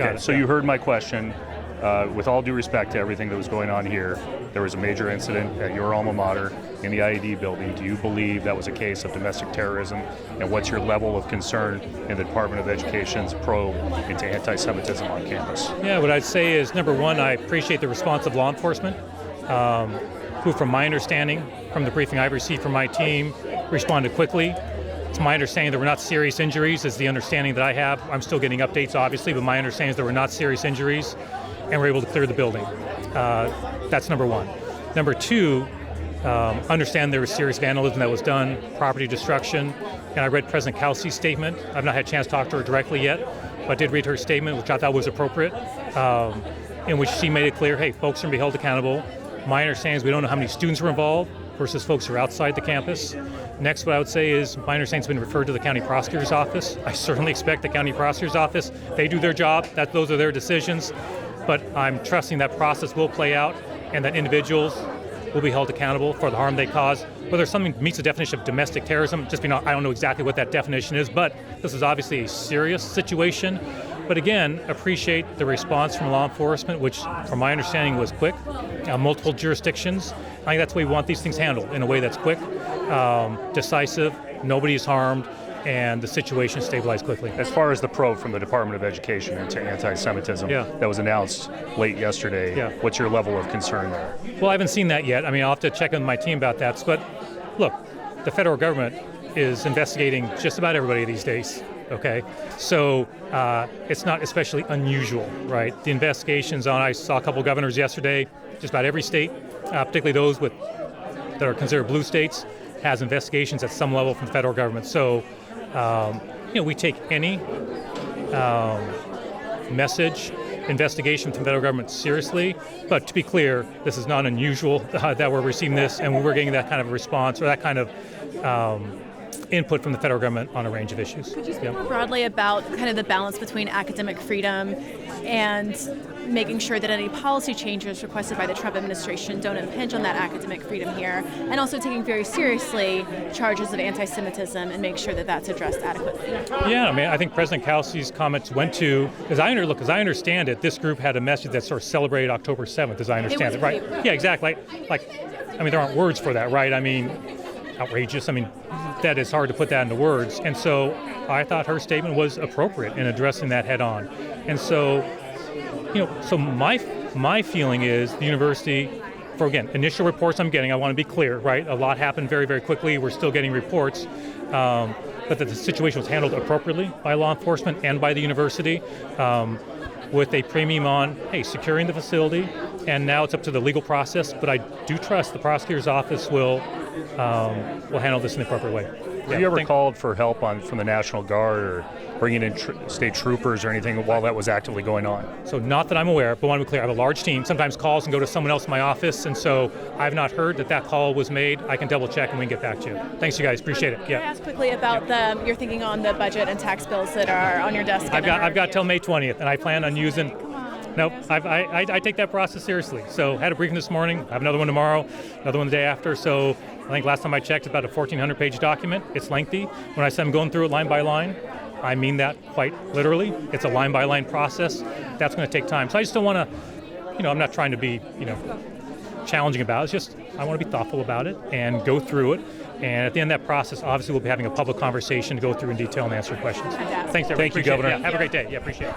Okay, so you heard my question. With all due respect to everything that was going on here, there was a major incident at your alma mater in the IED building. Do you believe that was a case of domestic terrorism? And what's your level of concern in the Department of Education's probe into anti-Semitism on campus? Yeah, what I'd say is, number one, I appreciate the response of law enforcement, who, from my understanding, from the briefing I've received from my team, responded quickly. It's my understanding there were not serious injuries, is the understanding that I have. I'm still getting updates, obviously, but my understanding is there were not serious injuries, and we're able to clear the building. That's number one. Number two, understand there was serious vandalism that was done, property destruction, and I read President Kelsey's statement. I've not had a chance to talk to her directly yet, but did read her statement, which I thought was appropriate, in which she made it clear, hey, folks are going to be held accountable. My understanding is we don't know how many students were involved versus folks who are outside the campus. Next, what I would say is my understanding has been referred to the county prosecutor's office. I certainly expect the county prosecutor's office, they do their job, those are their decisions, but I'm trusting that process will play out and that individuals will be held accountable for the harm they cause. Whether something meets the definition of domestic terrorism, I don't know exactly what that definition is, but this is obviously a serious situation. But again, appreciate the response from law enforcement, which from my understanding was quick, multiple jurisdictions. I think that's the way we want these things handled, in a way that's quick, decisive, nobody is harmed, and the situation stabilized quickly. As far as the probe from the Department of Education into anti-Semitism that was announced late yesterday, what's your level of concern there? Well, I haven't seen that yet. I mean, I'll have to check with my team about that. But look, the federal government is investigating just about everybody these days. Okay, so it's not especially unusual, right? The investigations I saw a couple of governors yesterday, just about every state, particularly those that are considered blue states, has investigations at some level from the federal government. So, we take any investigation from the federal government seriously, but to be clear, this is not unusual that we're receiving this, and we're getting that kind of response or that kind of input from the federal government on a range of issues. Could you speak more broadly about kind of the balance between academic freedom and making sure that any policy changes requested by the Trump administration don't impinge on that academic freedom here, and also taking very seriously charges of anti-Semitism and make sure that that's addressed adequately? Yeah, I mean, I think President Kelsey's comments went to, as I understand it, this group had a message that sort of celebrated October 7th, as I understand it, right? Yeah, exactly. There aren't words for that, right? I mean, outrageous. I mean, that is hard to put that into words. And so I thought her statement was appropriate in addressing that head on. And so, so my feeling is the university, for again, initial reports I'm getting, I want to be clear, right? A lot happened very, very quickly. We're still getting reports. But that the situation was handled appropriately by law enforcement and by the university, with a premium on, hey, securing the facility, and now it's up to the legal process. But I do trust the prosecutor's office will handle this in the appropriate way. Have you ever called for help from the National Guard or bringing in state troopers or anything while that was actively going on? So not that I'm aware of, but I want to be clear, I have a large team. Sometimes calls can go to someone else in my office, and so I've not heard that call was made. I can double check and we can get back to you. Thanks, you guys. Appreciate it. Can I ask quickly about your thinking on the budget and tax bills that are on your desk? I've got till May 20th, and I plan on using... Nope, I take that process seriously. So had a briefing this morning, I have another one tomorrow, another one the day after. So I think last time I checked, it's about a 1,400-page document. It's lengthy. When I say I'm going through it line by line, I mean that quite literally. It's a line-by-line process. That's going to take time. So I just don't want to, I'm not trying to be, challenging about it. It's just I want to be thoughtful about it and go through it. And at the end of that process, obviously, we'll be having a public conversation to go through in detail and answer questions. Fantastic. Thanks, everybody. Thank you, Governor. Have a great day. Yeah, appreciate it.